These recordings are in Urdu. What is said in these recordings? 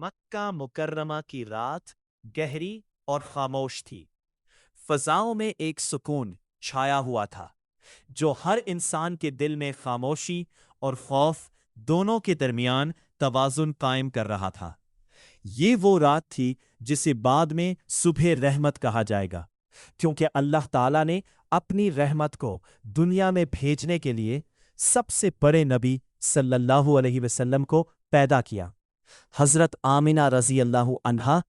مکہ مکرمہ کی رات گہری اور خاموش تھی۔ فضاؤں میں ایک سکون چھایا ہوا تھا جو ہر انسان کے دل میں خاموشی اور خوف دونوں کے درمیان توازن قائم کر رہا تھا۔ یہ وہ رات تھی جسے بعد میں صبح رحمت کہا جائے گا، کیونکہ اللہ تعالیٰ نے اپنی رحمت کو دنیا میں بھیجنے کے لیے سب سے بڑے نبی صلی اللہ علیہ وسلم کو پیدا کیا۔ حضرت آمنہ رضی اللہ عنہا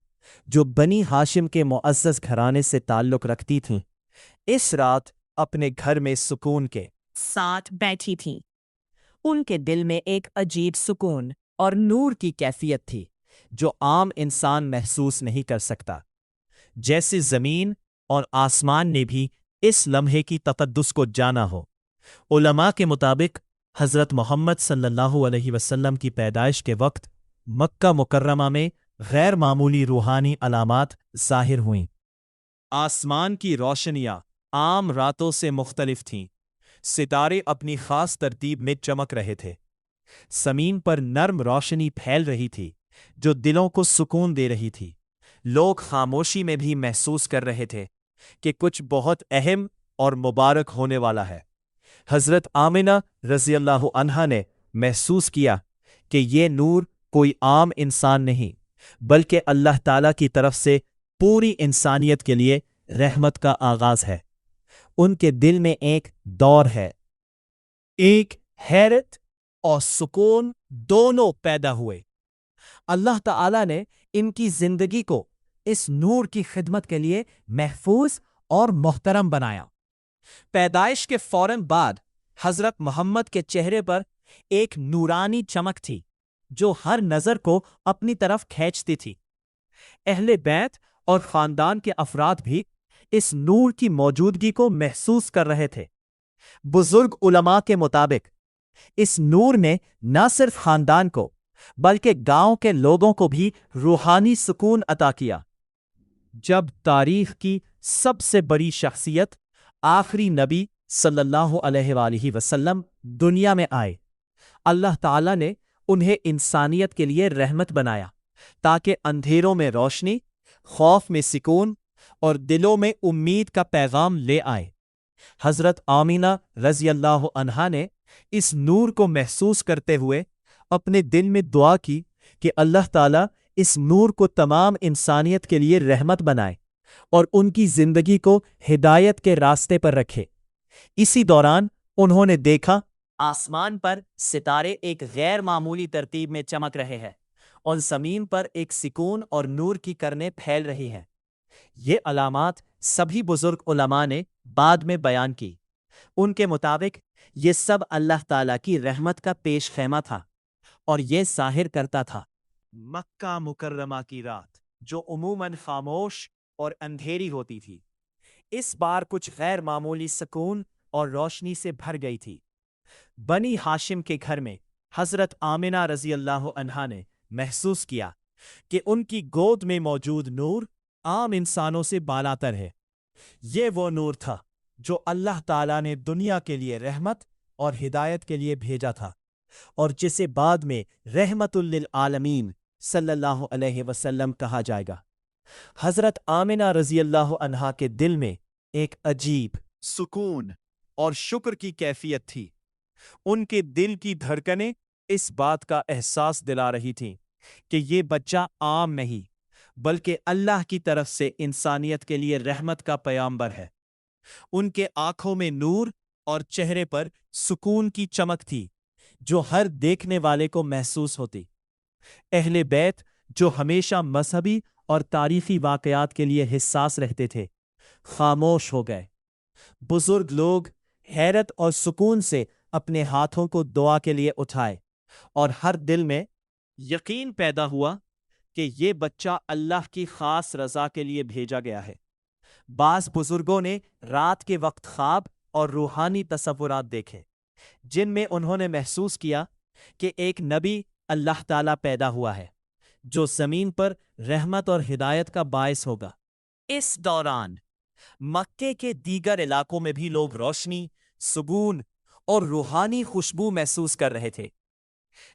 جو بنی ہاشم کے معزز گھرانے سے تعلق رکھتی تھیں، اس رات اپنے گھر میں سکون کے ساتھ بیٹھی تھیں۔ ان کے دل میں ایک عجیب سکون اور نور کی کیفیت تھی جو عام انسان محسوس نہیں کر سکتا، جیسے زمین اور آسمان نے بھی اس لمحے کی تقدس کو جانا ہو۔ علماء کے مطابق حضرت محمد صلی اللہ علیہ وسلم کی پیدائش کے وقت مکہ مکرمہ میں غیر معمولی روحانی علامات ظاہر ہوئیں۔ آسمان کی روشنیاں عام راتوں سے مختلف تھیں، ستارے اپنی خاص ترتیب میں چمک رہے تھے، زمین پر نرم روشنی پھیل رہی تھی جو دلوں کو سکون دے رہی تھی۔ لوگ خاموشی میں بھی محسوس کر رہے تھے کہ کچھ بہت اہم اور مبارک ہونے والا ہے۔ حضرت آمنہ رضی اللہ عنہا نے محسوس کیا کہ یہ نور کوئی عام انسان نہیں، بلکہ اللہ تعالیٰ کی طرف سے پوری انسانیت کے لیے رحمت کا آغاز ہے۔ ان کے دل میں ایک دور ہے، ایک حیرت اور سکون دونوں پیدا ہوئے۔ اللہ تعالیٰ نے ان کی زندگی کو اس نور کی خدمت کے لیے محفوظ اور محترم بنایا۔ پیدائش کے فوراً بعد حضرت محمد کے چہرے پر ایک نورانی چمک تھی جو ہر نظر کو اپنی طرف کھینچتی تھی۔ اہل بیت اور خاندان کے افراد بھی اس نور کی موجودگی کو محسوس کر رہے تھے۔ بزرگ علماء کے مطابق اس نور نے نہ صرف خاندان کو بلکہ گاؤں کے لوگوں کو بھی روحانی سکون عطا کیا۔ جب تاریخ کی سب سے بڑی شخصیت آخری نبی صلی اللہ علیہ وآلہ وسلم دنیا میں آئے، اللہ تعالیٰ نے انہیں انسانیت کے لیے رحمت بنایا تاکہ اندھیروں میں روشنی، خوف میں سکون اور دلوں میں امید کا پیغام لے آئے۔ حضرت آمنہ رضی اللہ عنہا نے اس نور کو محسوس کرتے ہوئے اپنے دل میں دعا کی کہ اللہ تعالیٰ اس نور کو تمام انسانیت کے لیے رحمت بنائے اور ان کی زندگی کو ہدایت کے راستے پر رکھے۔ اسی دوران انہوں نے دیکھا آسمان پر ستارے ایک غیر معمولی ترتیب میں چمک رہے ہیں اور زمین پر ایک سکون اور نور کی کرنیں پھیل رہی ہیں۔ یہ علامات سبھی بزرگ علماء نے بعد میں بیان کی۔ ان کے مطابق یہ سب اللہ تعالیٰ کی رحمت کا پیش خیمہ تھا اور یہ ظاہر کرتا تھا مکہ مکرمہ کی رات جو عموماً خاموش اور اندھیری ہوتی تھی، اس بار کچھ غیر معمولی سکون اور روشنی سے بھر گئی تھی۔ بنی ہاشم کے گھر میں حضرت آمنہ رضی اللہ عنہا نے محسوس کیا کہ ان کی گود میں موجود نور عام انسانوں سے بالاتر ہے۔ یہ وہ نور تھا جو اللہ تعالیٰ نے دنیا کے لیے رحمت اور ہدایت کے لیے بھیجا تھا اور جسے بعد میں رحمت للعالمین صلی اللہ علیہ وسلم کہا جائے گا۔ حضرت آمنہ رضی اللہ عنہا کے دل میں ایک عجیب سکون اور شکر کی کیفیت تھی۔ ان کے دل کی دھڑکنیں اس بات کا احساس دلا رہی تھیں کہ یہ بچہ عام نہیں بلکہ اللہ کی طرف سے انسانیت کے لیے رحمت کا پیغامبر ہے۔ ان کے آنکھوں میں نور اور چہرے پر سکون کی چمک تھی جو ہر دیکھنے والے کو محسوس ہوتی۔ اہل بیت جو ہمیشہ مذہبی اور تاریخی واقعات کے لیے حساس رہتے تھے، خاموش ہو گئے۔ بزرگ لوگ حیرت اور سکون سے اپنے ہاتھوں کو دعا کے لیے اٹھائے اور ہر دل میں یقین پیدا ہوا کہ یہ بچہ اللہ کی خاص رضا کے لیے بھیجا گیا ہے۔ بعض بزرگوں نے رات کے وقت خواب اور روحانی تصورات دیکھے جن میں انہوں نے محسوس کیا کہ ایک نبی اللہ تعالیٰ پیدا ہوا ہے جو زمین پر رحمت اور ہدایت کا باعث ہوگا۔ اس دوران مکے کے دیگر علاقوں میں بھی لوگ روشنی، سکون اور روحانی خوشبو محسوس کر رہے تھے۔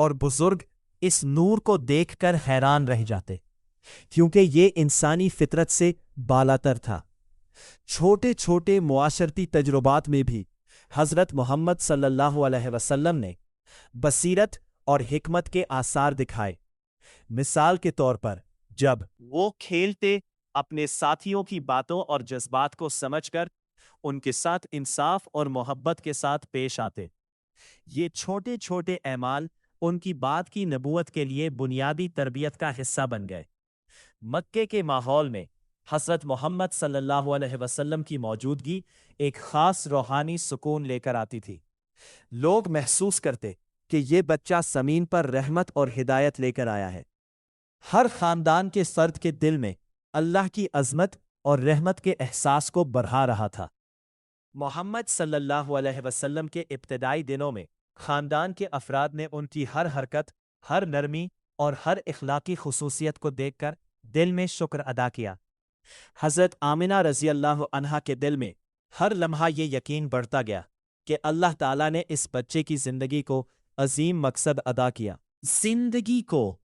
اور بزرگ اس نور کو دیکھ کر حیران رہ جاتے، کیونکہ یہ انسانی فطرت سے بالاتر تھا۔ چھوٹے چھوٹے معاشرتی تجربات میں بھی حضرت محمد صلی اللہ علیہ وسلم نے بصیرت اور حکمت کے آثار دکھائے۔ مثال کے طور پر جب وہ کھیلتے اپنے ساتھیوں کی باتوں اور جذبات کو سمجھ کر ان کے ساتھ انصاف اور محبت کے ساتھ پیش آتے، یہ چھوٹے چھوٹے اعمال ان کی بات کی نبوت کے لیے بنیادی تربیت کا حصہ بن گئے۔ مکے کے ماحول میں حضرت محمد صلی اللہ علیہ وسلم کی موجودگی ایک خاص روحانی سکون لے کر آتی تھی۔ لوگ محسوس کرتے کہ یہ بچہ زمین پر رحمت اور ہدایت لے کر آیا ہے۔ ہر خاندان کے فرد کے دل میں اللہ کی عظمت اور رحمت کے احساس کو بڑھا رہا تھا۔ محمد صلی اللہ علیہ وسلم کے ابتدائی دنوں میں خاندان کے افراد نے ان کی ہر حرکت، ہر نرمی اور ہر اخلاقی خصوصیت کو دیکھ کر دل میں شکر ادا کیا۔ حضرت آمنہ رضی اللہ عنہا کے دل میں ہر لمحہ یہ یقین بڑھتا گیا کہ اللہ تعالیٰ نے اس بچے کی زندگی کو عظیم مقصد عطا کیا، زندگی کو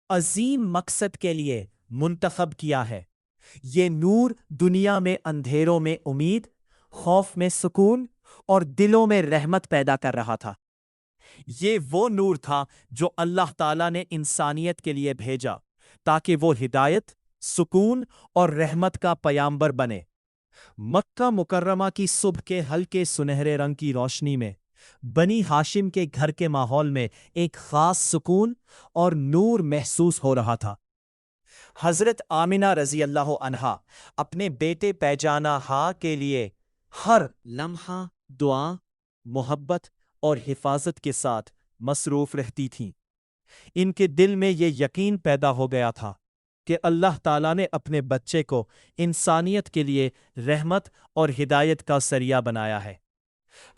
عظیم مقصد کے لیے منتخب کیا ہے۔ یہ نور دنیا میں اندھیروں میں امید، خوف میں سکون اور دلوں میں رحمت پیدا کر رہا تھا۔ یہ وہ نور تھا جو اللہ تعالیٰ نے انسانیت کے لیے بھیجا تاکہ وہ ہدایت، سکون اور رحمت کا پیامبر بنے۔ مکہ مکرمہ کی صبح کے ہلکے سنہرے رنگ کی روشنی میں بنی ہاشم کے گھر کے ماحول میں ایک خاص سکون اور نور محسوس ہو رہا تھا۔ حضرت آمنہ رضی اللہ عنہا اپنے بیٹے پیجانہ ہا کے لیے ہر لمحہ دعا، محبت اور حفاظت کے ساتھ مصروف رہتی تھیں۔ ان کے دل میں یہ یقین پیدا ہو گیا تھا کہ اللہ تعالیٰ نے اپنے بچے کو انسانیت کے لیے رحمت اور ہدایت کا ذریعہ بنایا ہے۔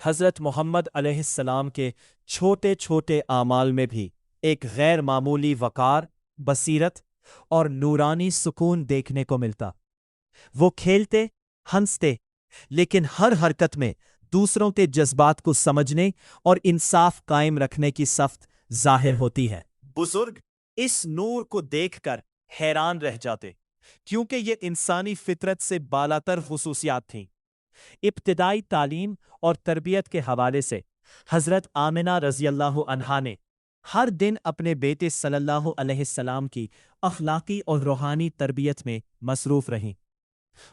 حضرت محمد علیہ السلام کے چھوٹے چھوٹے اعمال میں بھی ایک غیر معمولی وقار، بصیرت اور نورانی سکون دیکھنے کو ملتا۔ وہ کھیلتے، ہنستے، لیکن ہر حرکت میں دوسروں کے جذبات کو سمجھنے اور انصاف قائم رکھنے کی صفت ظاہر ہوتی ہے۔ بزرگ اس نور کو دیکھ کر حیران رہ جاتے، کیونکہ یہ انسانی فطرت سے بالاتر خصوصیات تھیں۔ ابتدائی تعلیم اور تربیت کے حوالے سے حضرت آمنہ رضی اللہ عنہا نے ہر دن اپنے بیٹے صلی اللہ علیہ السلام کی اخلاقی اور روحانی تربیت میں مصروف رہیں۔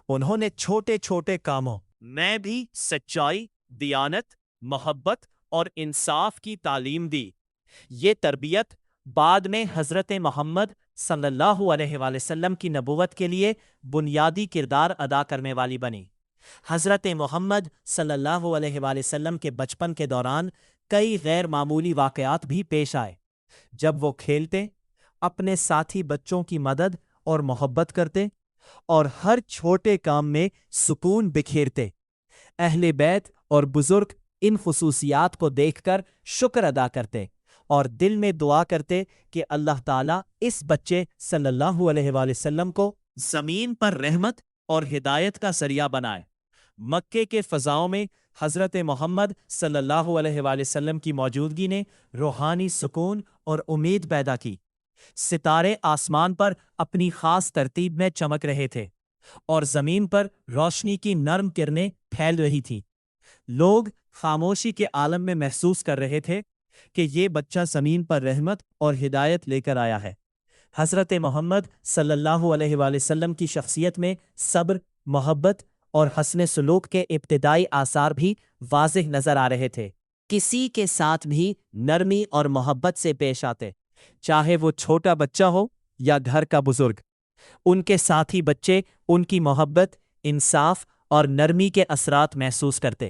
انہوں نے چھوٹے چھوٹے کاموں میں بھی سچائی، دیانت، محبت اور انصاف کی تعلیم دی۔ یہ تربیت بعد میں حضرت محمد صلی اللہ علیہ وآلہ وسلم کی نبوت کے لیے بنیادی کردار ادا کرنے والی بنی۔ حضرت محمد صلی اللہ علیہ وآلہ وسلم کے بچپن کے دوران کئی غیر معمولی واقعات بھی پیش آئے۔ جب وہ کھیلتے، اپنے ساتھی بچوں کی مدد اور محبت کرتے اور ہر چھوٹے کام میں سکون بکھیرتے، اہل بیت اور بزرگ ان خصوصیات کو دیکھ کر شکر ادا کرتے اور دل میں دعا کرتے کہ اللہ تعالیٰ اس بچے صلی اللہ علیہ وآلہ وسلم کو زمین پر رحمت اور ہدایت کا ذریعہ بنائے۔ مکے کے فضاؤں میں حضرت محمد صلی اللہ علیہ وآلہ وسلم کی موجودگی نے روحانی سکون اور امید پیدا کی۔ ستارے آسمان پر اپنی خاص ترتیب میں چمک رہے تھے اور زمین پر روشنی کی نرم کرنیں پھیل رہی تھیں۔ لوگ خاموشی کے عالم میں محسوس کر رہے تھے کہ یہ بچہ زمین پر رحمت اور ہدایت لے کر آیا ہے۔ حضرت محمد صلی اللہ علیہ وآلہ وسلم کی شخصیت میں صبر، محبت اور حسن سلوک کے ابتدائی آثار بھی واضح نظر آ رہے تھے۔ کسی کے ساتھ بھی نرمی اور محبت سے پیش آتے، چاہے وہ چھوٹا بچہ ہو یا گھر کا بزرگ۔ ان کے ساتھی بچے ان کی محبت، انصاف اور نرمی کے اثرات محسوس کرتے۔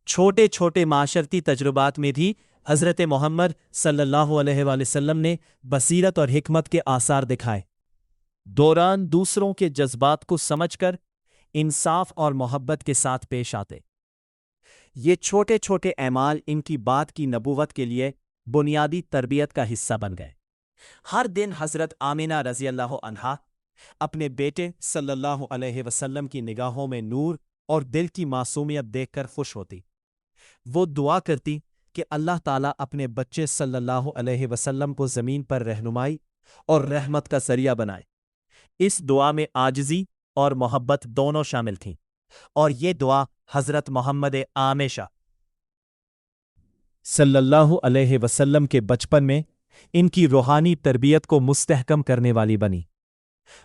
چھوٹے چھوٹے معاشرتی تجربات میں بھی حضرت محمد صلی اللہ علیہ وآلہ وسلم نے بصیرت اور حکمت کے آثار دکھائے۔ دوران دوسروں کے جذبات کو سمجھ کر انصاف اور محبت کے ساتھ پیش آتے۔ یہ چھوٹے چھوٹے اعمال ان کی بات کی نبوت کے لیے بنیادی تربیت کا حصہ بن گئے۔ ہر دن حضرت آمنہ رضی اللہ عنہا اپنے بیٹے صلی اللہ علیہ وسلم کی نگاہوں میں نور اور دل کی معصومیت دیکھ کر خوش ہوتی۔ وہ دعا کرتی کہ اللہ تعالیٰ اپنے بچے صلی اللہ علیہ وسلم کو زمین پر رہنمائی اور رحمت کا ذریعہ بنائے۔ اس دعا میں عاجزی اور محبت دونوں شامل تھیں، اور یہ دعا حضرت محمد عامشہ صلی اللہ علیہ وسلم کے بچپن میں ان کی روحانی تربیت کو مستحکم کرنے والی بنی۔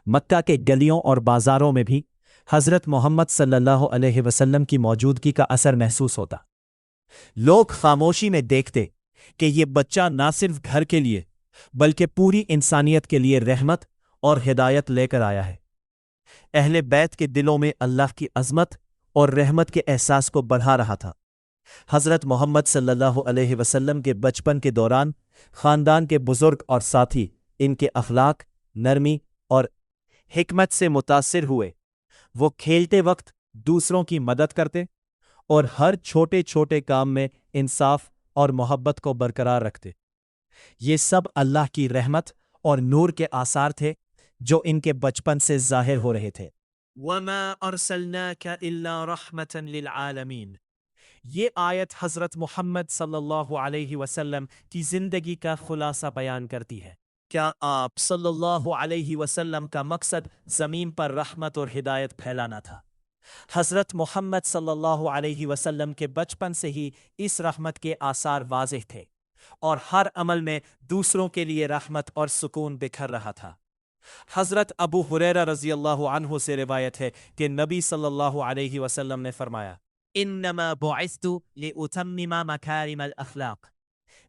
مکہ کے گلیوں اور بازاروں میں بھی حضرت محمد صلی اللہ علیہ وسلم کی موجودگی کا اثر محسوس ہوتا۔ لوگ خاموشی میں دیکھتے کہ یہ بچہ نہ صرف گھر کے لیے بلکہ پوری انسانیت کے لیے رحمت اور ہدایت لے کر آیا ہے۔ اہل بیت کے دلوں میں اللہ کی عظمت اور رحمت کے احساس کو بڑھا رہا تھا۔ حضرت محمد صلی اللہ علیہ وسلم کے بچپن کے دوران خاندان کے بزرگ اور ساتھی ان کے اخلاق، نرمی اور حکمت سے متاثر ہوئے۔ وہ کھیلتے وقت دوسروں کی مدد کرتے اور ہر چھوٹے چھوٹے کام میں انصاف اور محبت کو برقرار رکھتے۔ یہ سب اللہ کی رحمت اور نور کے آثار تھے جو ان کے بچپن سے ظاہر ہو رہے تھے۔ وَمَا أَرْسَلْنَاكَ إِلَّا رَحْمَةً لِلْعَالَمِينَ۔ یہ آیت حضرت محمد صلی اللہ علیہ وسلم کی زندگی کا خلاصہ بیان کرتی ہے۔ کیا آپ صلی اللہ علیہ وسلم کا مقصد زمین پر رحمت اور ہدایت پھیلانا تھا؟ حضرت محمد صلی اللہ علیہ وسلم کے بچپن سے ہی اس رحمت کے آثار واضح تھے، اور ہر عمل میں دوسروں کے لیے رحمت اور سکون بکھر رہا تھا۔ حضرت ابو ہریرہ رضی اللہ عنہ سے روایت ہے کہ نبی صلی اللہ علیہ وسلم نے فرمایا، انما بعثت لأتمم مکارم الاخلاق۔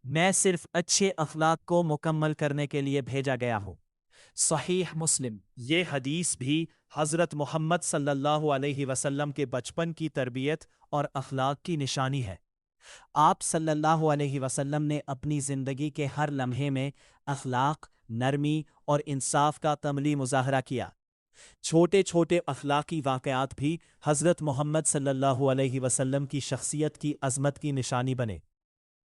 میں صرف اچھے اخلاق کو مکمل کرنے کے لیے بھیجا گیا ہوں۔ صحیح مسلم۔ یہ حدیث بھی حضرت محمد صلی اللہ علیہ وسلم کے بچپن کی تربیت اور اخلاق کی نشانی ہے۔ آپ صلی اللہ علیہ وسلم نے اپنی زندگی کے ہر لمحے میں اخلاق، نرمی اور انصاف کا عملی مظاہرہ کیا۔ چھوٹے چھوٹے اخلاقی واقعات بھی حضرت محمد صلی اللہ علیہ وسلم کی شخصیت کی عظمت کی نشانی بنے۔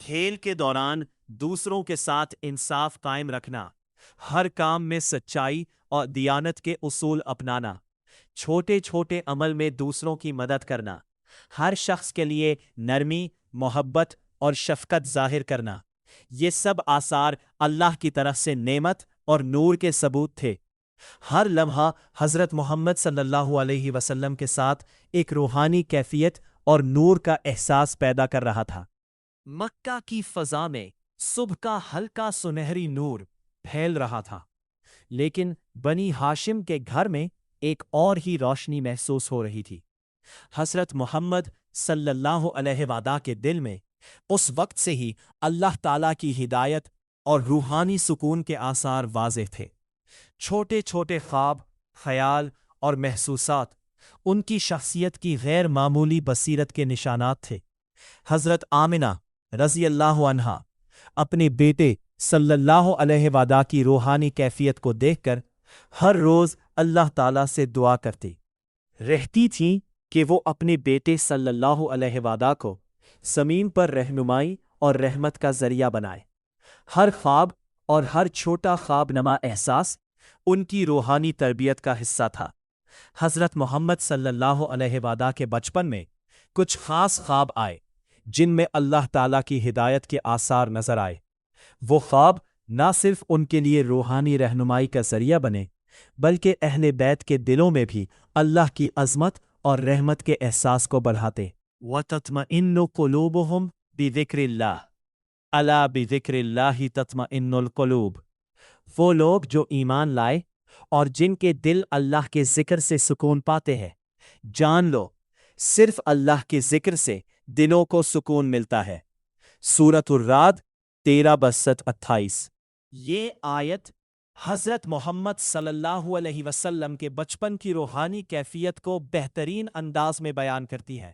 کھیل کے دوران دوسروں کے ساتھ انصاف قائم رکھنا، ہر کام میں سچائی اور دیانت کے اصول اپنانا، چھوٹے چھوٹے عمل میں دوسروں کی مدد کرنا، ہر شخص کے لیے نرمی، محبت اور شفقت ظاہر کرنا، یہ سب آثار اللہ کی طرف سے نعمت اور نور کے ثبوت تھے۔ ہر لمحہ حضرت محمد صلی اللہ علیہ وسلم کے ساتھ ایک روحانی کیفیت اور نور کا احساس پیدا کر رہا تھا۔ مکہ کی فضا میں صبح کا ہلکا سنہری نور پھیل رہا تھا، لیکن بنی ہاشم کے گھر میں ایک اور ہی روشنی محسوس ہو رہی تھی۔ حضرت محمد صلی اللہ علیہ وسلم کے دل میں اس وقت سے ہی اللہ تعالیٰ کی ہدایت اور روحانی سکون کے آثار واضح تھے۔ چھوٹے چھوٹے خواب، خیال اور محسوسات ان کی شخصیت کی غیر معمولی بصیرت کے نشانات تھے۔ حضرت آمنہ رضی اللہ عنہا اپنے بیٹے صلی اللہ علیہ وسلم کی روحانی کیفیت کو دیکھ کر ہر روز اللہ تعالیٰ سے دعا کرتی رہتی تھیں کہ وہ اپنے بیٹے صلی اللہ علیہ وسلم کو زمین پر رہنمائی اور رحمت کا ذریعہ بنائے۔ ہر خواب اور ہر چھوٹا خواب نما احساس ان کی روحانی تربیت کا حصہ تھا۔ حضرت محمد صلی اللہ علیہ وسلم کے بچپن میں کچھ خاص خواب آئے جن میں اللہ تعالیٰ کی ہدایت کے آثار نظر آئے۔ وہ خواب نہ صرف ان کے لیے روحانی رہنمائی کا ذریعہ بنے بلکہ اہل بیت کے دلوں میں بھی اللہ کی عظمت اور رحمت کے احساس کو بڑھاتے۔ وَتَطْمَئِنُّ قُلُوبُهُمْ بِذِكْرِ اللَّهِ أَلَا بِذِكْرِ اللَّهِ تَطْمَئِنُّ الْقُلُوبُ۔ وہ لوگ جو ایمان لائے اور جن کے دل اللہ کے ذکر سے سکون پاتے ہیں، جان لو صرف اللہ کے ذکر سے دلوں کو سکون ملتا ہے۔ سورۃ الرعد 13-28۔ یہ آیت حضرت محمد صلی اللہ علیہ وسلم کے بچپن کی روحانی کیفیت کو بہترین انداز میں بیان کرتی ہے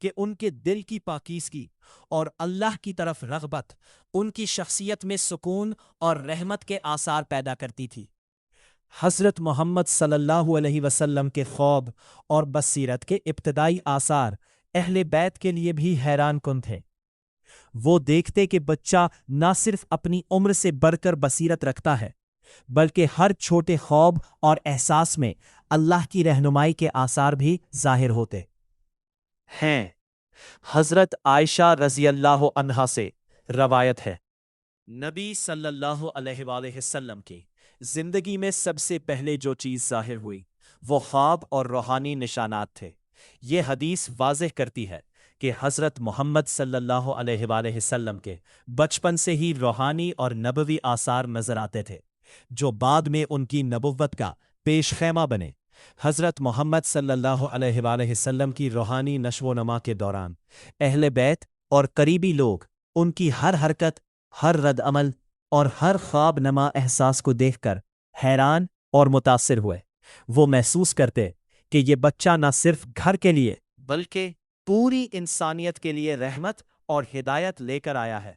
کہ ان کے دل کی پاکیزگی اور اللہ کی طرف رغبت ان کی شخصیت میں سکون اور رحمت کے آثار پیدا کرتی تھی۔ حضرت محمد صلی اللہ علیہ وسلم کے خواب اور بصیرت کے ابتدائی آثار اہل بیت کے لیے بھی حیران کن تھے۔ وہ دیکھتے کہ بچہ نہ صرف اپنی عمر سے بڑھ کر بصیرت رکھتا ہے بلکہ ہر چھوٹے خواب اور احساس میں اللہ کی رہنمائی کے آثار بھی ظاہر ہوتے ہیں۔ حضرت عائشہ رضی اللہ عنہا سے روایت ہے، نبی صلی اللہ علیہ وآلہ وسلم کی زندگی میں سب سے پہلے جو چیز ظاہر ہوئی وہ خواب اور روحانی نشانات تھے۔ یہ حدیث واضح کرتی ہے کہ حضرت محمد صلی اللہ علیہ وآلہ وسلم کے بچپن سے ہی روحانی اور نبوی آثار نظر آتے تھے، جو بعد میں ان کی نبوت کا پیش خیمہ بنے۔ حضرت محمد صلی اللہ علیہ وآلہ وسلم کی روحانی نشو و نما کے دوران اہل بیت اور قریبی لوگ ان کی ہر حرکت، ہر رد عمل اور ہر خواب نما احساس کو دیکھ کر حیران اور متاثر ہوئے۔ وہ محسوس کرتے کہ یہ بچہ نہ صرف گھر کے لیے بلکہ پوری انسانیت کے لیے رحمت اور ہدایت لے کر آیا ہے۔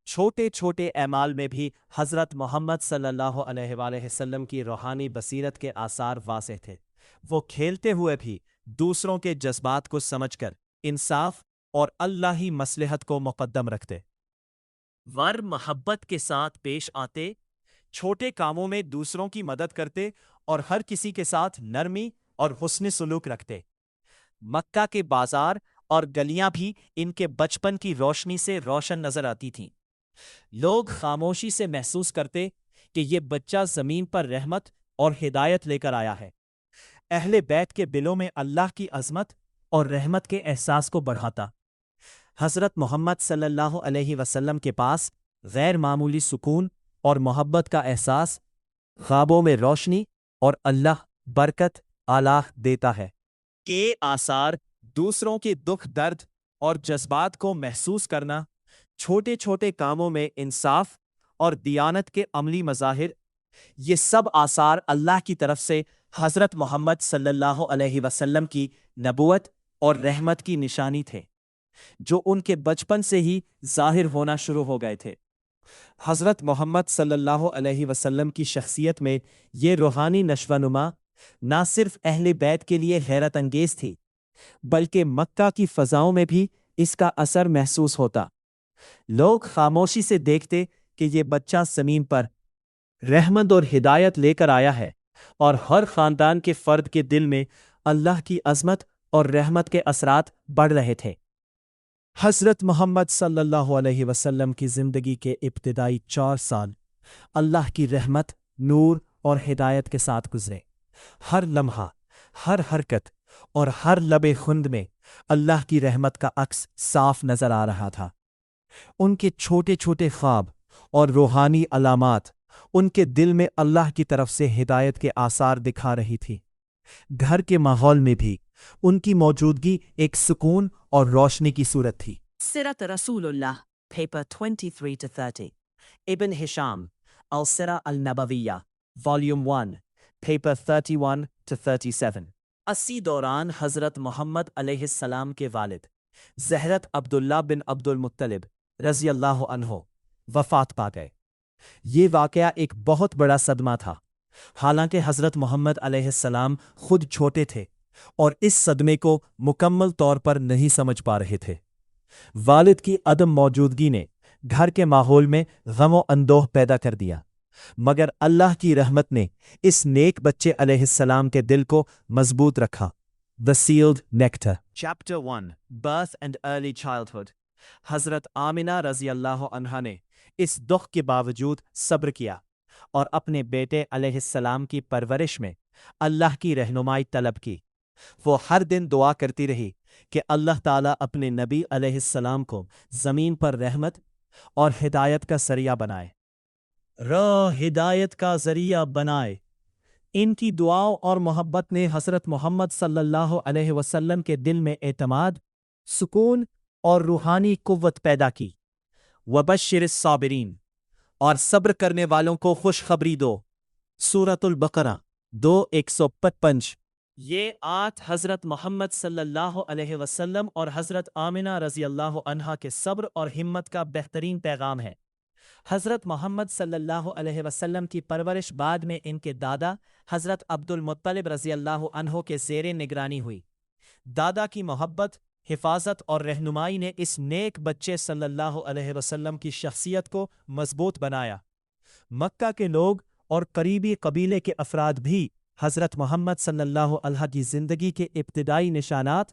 چھوٹے چھوٹے اعمال میں بھی حضرت محمد صلی اللہ علیہ وآلہ وسلم کی روحانی بصیرت کے آثار واضح تھے۔ وہ کھیلتے ہوئے بھی دوسروں کے جذبات کو سمجھ کر انصاف اور اللہی مصلحت کو مقدم رکھتے، ور محبت کے ساتھ پیش آتے، چھوٹے کاموں میں دوسروں کی مدد کرتے اور ہر کسی کے ساتھ نرمی اور حسن سلوک رکھتے۔ مکہ کے بازار اور گلیاں بھی ان کے بچپن کی روشنی سے روشن نظر آتی تھیں۔ لوگ خاموشی سے محسوس کرتے کہ یہ بچہ زمین پر رحمت اور ہدایت لے کر آیا ہے۔ اہل بیت کے دلوں میں اللہ کی عظمت اور رحمت کے احساس کو بڑھاتا۔ حضرت محمد صلی اللہ علیہ وسلم کے پاس غیر معمولی سکون اور محبت کا احساس، خوابوں میں روشنی اور اللہ برکت اللہ دیتا ہے کہ آثار دوسروں کے دکھ درد اور جذبات کو محسوس کرنا، چھوٹے چھوٹے کاموں میں انصاف اور دیانت کے عملی مظاہر، یہ سب آثار اللہ کی طرف سے حضرت محمد صلی اللہ علیہ وسلم کی نبوت اور رحمت کی نشانی تھے، جو ان کے بچپن سے ہی ظاہر ہونا شروع ہو گئے تھے۔ حضرت محمد صلی اللہ علیہ وسلم کی شخصیت میں یہ روحانی نشو و نما نہ صرف اہل بیت کے لیے حیرت انگیز تھی، بلکہ مکہ کی فضاؤں میں بھی اس کا اثر محسوس ہوتا۔ لوگ خاموشی سے دیکھتے کہ یہ بچہ زمین پر رحمت اور ہدایت لے کر آیا ہے، اور ہر خاندان کے فرد کے دل میں اللہ کی عظمت اور رحمت کے اثرات بڑھ رہے تھے۔ حضرت محمد صلی اللہ علیہ وسلم کی زندگی کے ابتدائی 4 سال اللہ کی رحمت، نور اور ہدایت کے ساتھ گزرے۔ ہر لمحہ، ہر حرکت اور ہر لب خند میں اللہ کی رحمت کا عکس صاف نظر آ رہا تھا۔ ان کے چھوٹے چھوٹے خواب اور روحانی علامات ان کے دل میں اللہ کی طرف سے ہدایت کے آثار دکھا رہی تھی۔ گھر کے ماحول میں بھی ان کی موجودگی ایک سکون اور روشنی کی صورت تھی۔ سیرت رسول اللہ پیپر 23-30 ابن ہشام السیرہ النبویہ والیوم 1 پیپر 31-37۔ اسی دوران حضرت محمد علیہ السلام کے والد زہرت عبداللہ بن عبد المطلب رضی اللہ عنہ وفات پا گئے۔ یہ واقعہ ایک بہت بڑا صدمہ تھا، حالانکہ حضرت محمد علیہ السلام خود چھوٹے تھے اور اس صدمے کو مکمل طور پر نہیں سمجھ پا رہے تھے۔ والد کی عدم موجودگی نے گھر کے ماحول میں غم و اندوہ پیدا کر دیا، مگر اللہ کی رحمت نے اس نیک بچے علیہ السلام کے دل کو مضبوط رکھا۔ The Sealed Nectar Chapter 1 Birth and Early Childhood۔ حضرت آمنہ رضی اللہ عنہا نے اس دکھ کے باوجود صبر کیا اور اپنے بیٹے علیہ السلام کی پرورش میں اللہ کی رہنمائی طلب کی۔ وہ ہر دن دعا کرتی رہی کہ اللہ تعالیٰ اپنے نبی علیہ السلام کو زمین پر رحمت اور ہدایت کا ذریعہ بنائے۔ ہدایت کا ذریعہ بنائے۔ ان کی دعاؤں اور محبت نے حضرت محمد صلی اللہ علیہ وسلم کے دل میں اعتماد، سکون اور روحانی قوت پیدا کی۔ وبشر الصابرین، اور صبر کرنے والوں کو خوشخبری دو۔ سورۃ البقرہ 2:155۔ یہ آیت حضرت محمد صلی اللہ علیہ وسلم اور حضرت آمنہ رضی اللہ عنہا کے صبر اور ہمت کا بہترین پیغام ہے۔ حضرت محمد صلی اللہ علیہ وسلم کی پرورش بعد میں ان کے دادا حضرت عبد المطلب رضی اللہ عنہ کے زیر نگرانی ہوئی۔ دادا کی محبت، حفاظت اور رہنمائی نے اس نیک بچے صلی اللہ علیہ وسلم کی شخصیت کو مضبوط بنایا۔ مکہ کے لوگ اور قریبی قبیلے کے افراد بھی حضرت محمد صلی اللہ علیہ کی زندگی کے ابتدائی نشانات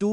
2